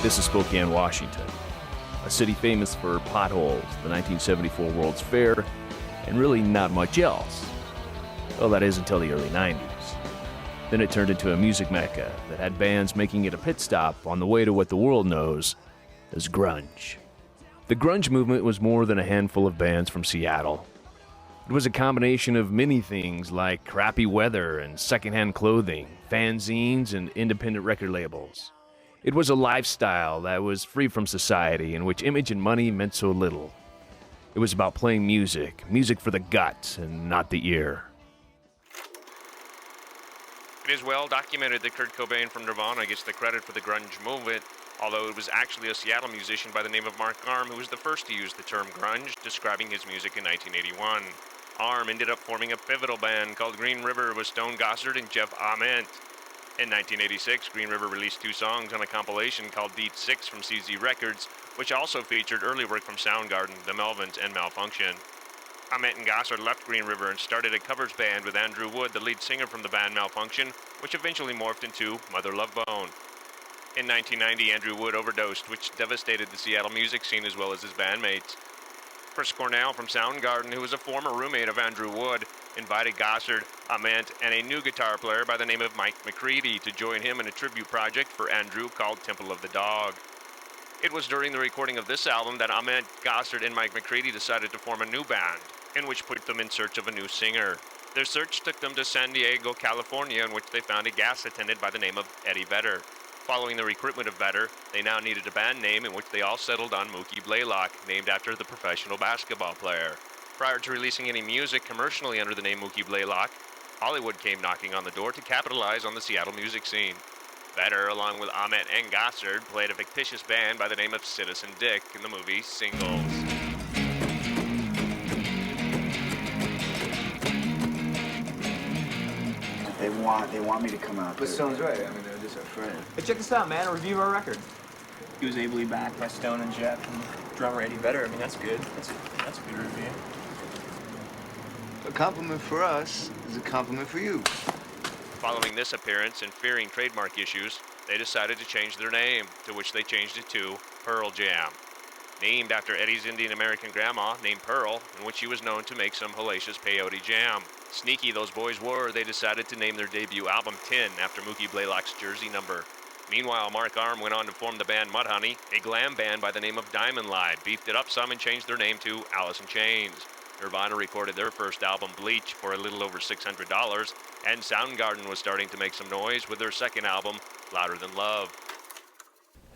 This is Spokane, Washington, a city famous for potholes, the 1974 World's Fair, and really not much else. Well, that is until the early 90s. Then it turned into a music mecca that had bands making it a pit stop on the way to what the world knows as grunge. The grunge movement was more than a handful of bands from Seattle. It was a combination of many things like crappy weather and secondhand clothing, fanzines, and independent record labels. It was a lifestyle that was free from society, in which image and money meant so little. It was about playing music for the gut and not the ear. It is well documented that Kurt Cobain from Nirvana gets the credit for the grunge movement, although it was actually a Seattle musician by the name of Mark Arm who was the first to use the term grunge, describing his music in 1981. Arm ended up forming a pivotal band called Green River with Stone Gossard and Jeff Ament. In 1986, Green River released 2 songs on a compilation called Beat 6 from CZ Records, which also featured early work from Soundgarden, The Melvins, and Malfunction. Ament and Gossard left Green River and started a covers band with Andrew Wood, the lead singer from the band Malfunction, which eventually morphed into Mother Love Bone. In 1990, Andrew Wood overdosed, which devastated the Seattle music scene as well as his bandmates. Chris Cornell from Soundgarden, who was a former roommate of Andrew Wood, invited Gossard, Ament, and a new guitar player by the name of Mike McCready to join him in a tribute project for Andrew called Temple of the Dog. It was during the recording of this album that Ament, Gossard, and Mike McCready decided to form a new band, in which put them in search of a new singer. Their search took them to San Diego, California, in which they found a gas attendant by the name of Eddie Vedder. Following the recruitment of Vedder, they now needed a band name in which they all settled on Mookie Blaylock, named after the professional basketball player. Prior to releasing any music commercially under the name Mookie Blaylock, Hollywood came knocking on the door to capitalize on the Seattle music scene. Vedder, along with Ament and Gossard, played a fictitious band by the name of Citizen Dick in the movie Singles. They want me to come out. But Stone's right. I mean, they're just our friend. Hey, check this out, man. A review of our record. He was ably backed by Stone and Jeff and drummer Eddie Vedder. I mean, that's good. That's a good review. A compliment for us is a compliment for you. Following this appearance and fearing trademark issues, they decided to change their name, to which they changed it to Pearl Jam. Named after Eddie's Indian American grandma named Pearl, in which she was known to make some hellacious peyote jam. Sneaky those boys were, they decided to name their debut album Tin after Mookie Blaylock's jersey number. Meanwhile, Mark Arm went on to form the band Mudhoney, a glam band by the name of Diamond Live, beefed it up some and changed their name to Alice in Chains. Nirvana recorded their first album, Bleach, for a little over $600, and Soundgarden was starting to make some noise with their second album, Louder Than Love.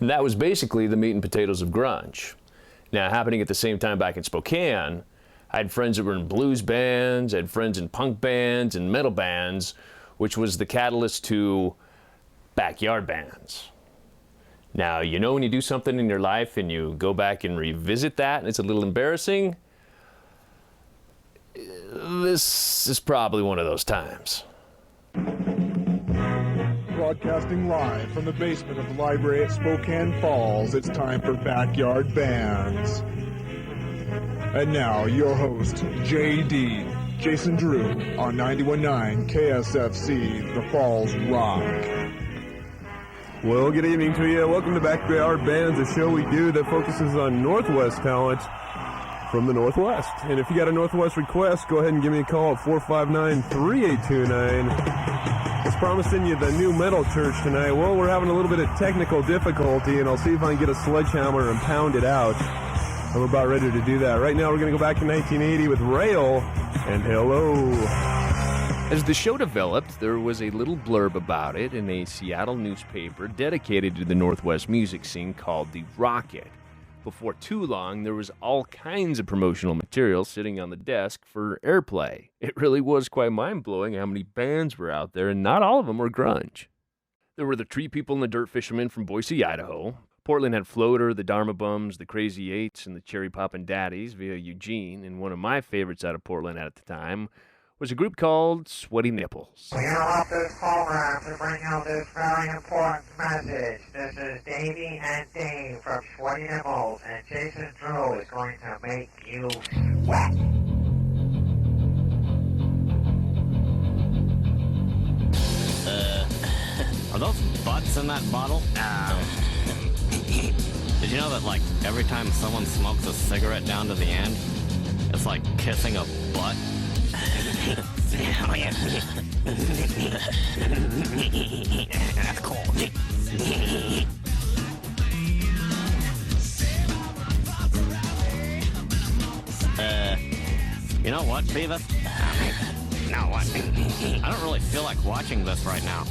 And that was basically the meat and potatoes of grunge. Now, happening at the same time back in Spokane, I had friends that were in blues bands, I had friends in punk bands and metal bands, which was the catalyst to backyard bands. Now, you know when you do something in your life and you go back and revisit that and it's a little embarrassing? This is probably one of those times. Broadcasting live from the basement of the library at Spokane Falls, it's time for Backyard Bands. And now, your host, JD, Jason Drew, on 91.9 KSFC, The Falls Rock. Well, good evening to you. Welcome to Backyard Bands, a show we do that focuses on Northwest talent from the Northwest. And if you got a Northwest request, go ahead and give me a call at 459-3829. It's promising you the new metal church tonight. Well, we're having a little bit of technical difficulty, and I'll see if I can get a sledgehammer and pound it out. I'm about ready to do that. Right now, we're going to go back to 1980 with Rail and Hello. As the show developed, there was a little blurb about it in a Seattle newspaper dedicated to the Northwest music scene called The Rocket. Before too long, there was all kinds of promotional material sitting on the desk for airplay. It really was quite mind-blowing how many bands were out there, and not all of them were grunge. There were the Tree People and the Dirt Fishermen from Boise, Idaho. Portland had Floater, the Dharma Bums, the Crazy Eights, and the Cherry Poppin' Daddies via Eugene, and one of my favorites out of Portland at the time was a group called Sweaty Nipples. We interrupt this program to bring you this very important message. This is Davey and Dave from Sweaty Nipples, and Jason Drew is going to make you sweat. Are those butts in that bottle? you know that, like, every time someone smokes a cigarette down to the end, it's like kissing a butt? Oh, yeah. That's cool. You know what, Beavis? No, what? I don't really feel like watching this right now.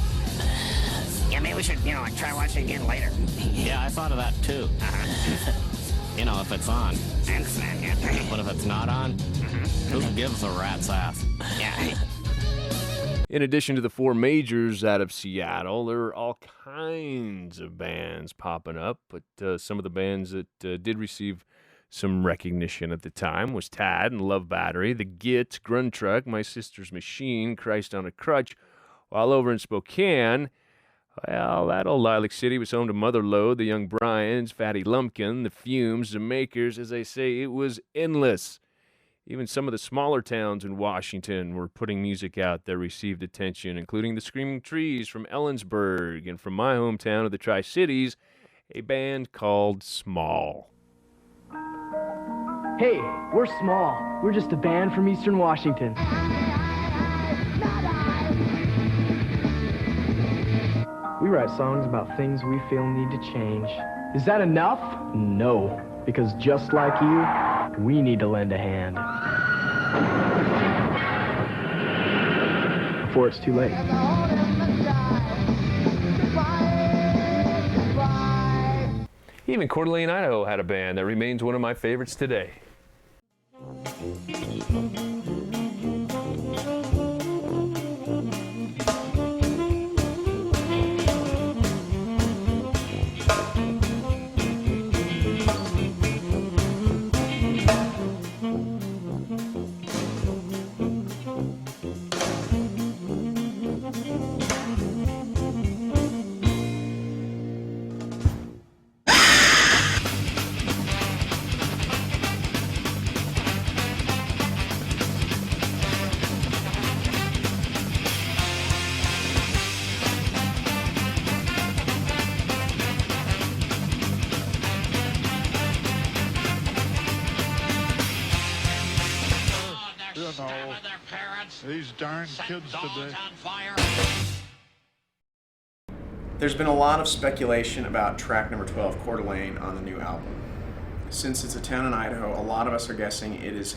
Yeah, maybe we should, you know, like try watching again later. Yeah, I thought of that too. You know, if it's on. I understand, yeah. But if it's not on, who gives a rat's ass? Yeah. In addition to the four majors out of Seattle, there are all kinds of bands popping up, but some of the bands that did receive some recognition at the time was Tad and Love Battery, The Git, Grunge Truck, My Sister's Machine, Christ on a Crutch, while over in Spokane, well, that old Lilac City was home to Motherlode, the Young Bryans, Fatty Lumpkin, the Fumes, the Makers. As I say, it was endless. Even some of the smaller towns in Washington were putting music out that received attention, including the Screaming Trees from Ellensburg, and from my hometown of the Tri-Cities, a band called Small. Hey, we're Small. We're just a band from Eastern Washington. We write songs about things we feel need to change. Is that enough? No, because just like you, we need to lend a hand. Before it's too late. Even Coeur d'Alene, Idaho had a band that remains one of my favorites today. These darn kids today. There's been a lot of speculation about track number 12, Coeur d'Alene, on the new album. Since it's a town in Idaho, a lot of us are guessing it is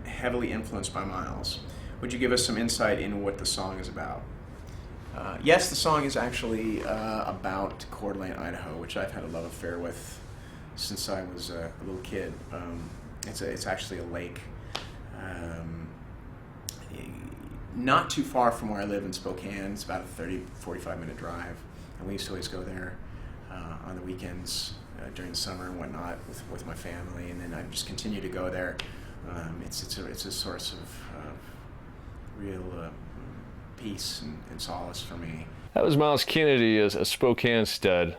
heavily influenced by Miles. Would you give us some insight into what the song is about? Yes, the song is actually about Coeur d'Alene, Idaho, which I've had a love affair with since I was a little kid. It's actually a lake. Not too far from where I live in Spokane. It's about a 45 minute drive. And we used to always go there on the weekends during the summer and whatnot with my family. And then I just continue to go there. It's a source of real peace and solace for me. That was Miles Kennedy, a Spokane stud.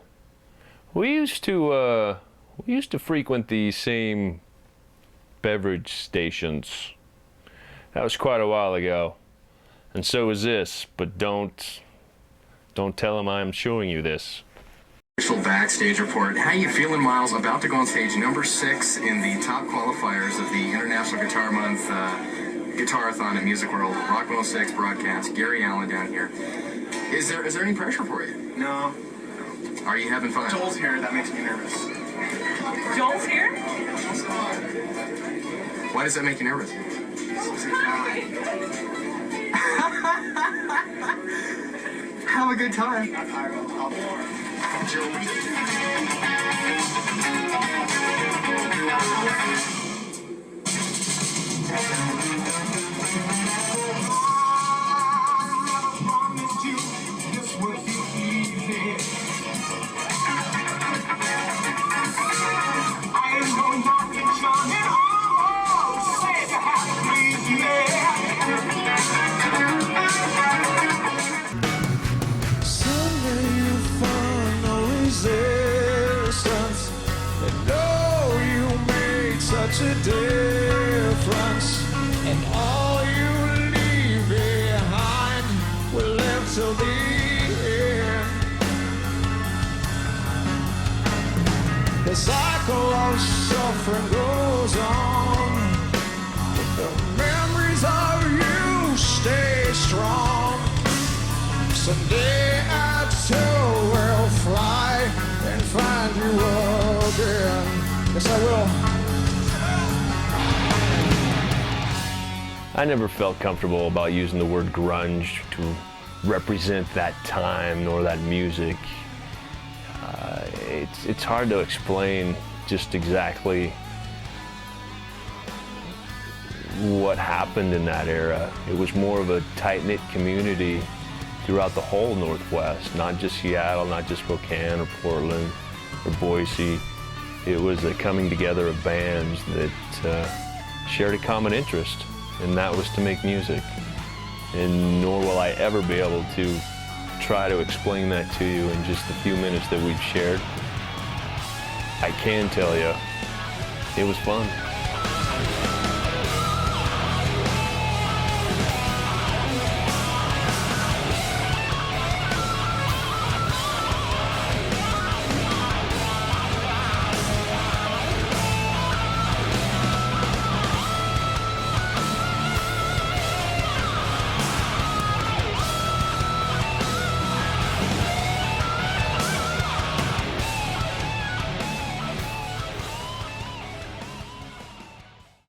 We used to frequent the same beverage stations. That was quite a while ago. And so is this, but don't tell him I'm showing you this. Official backstage report. How you feeling, Miles? About to go on stage number 6 in the top qualifiers of the International Guitar Month Guitarathon at Music World. Rock 106 broadcast. Gary Allen down here. Is there any pressure for you? No. Are you having fun? Joel's here. That makes me nervous. Joel's here? Why does that make you nervous? Have a good time. A difference, and all you leave behind will live till the end. The cycle of suffering goes on. The memories of you stay strong. Someday I too will fly and find you again. Yes, I will. I never felt comfortable about using the word grunge to represent that time nor that music. It's hard to explain just exactly what happened in that era. It was more of a tight-knit community throughout the whole Northwest, not just Seattle, not just Spokane or Portland or Boise. It was a coming together of bands that shared a common interest, and that was to make music. And nor will I ever be able to try to explain that to you in just the few minutes that we've shared. I can tell you, it was fun.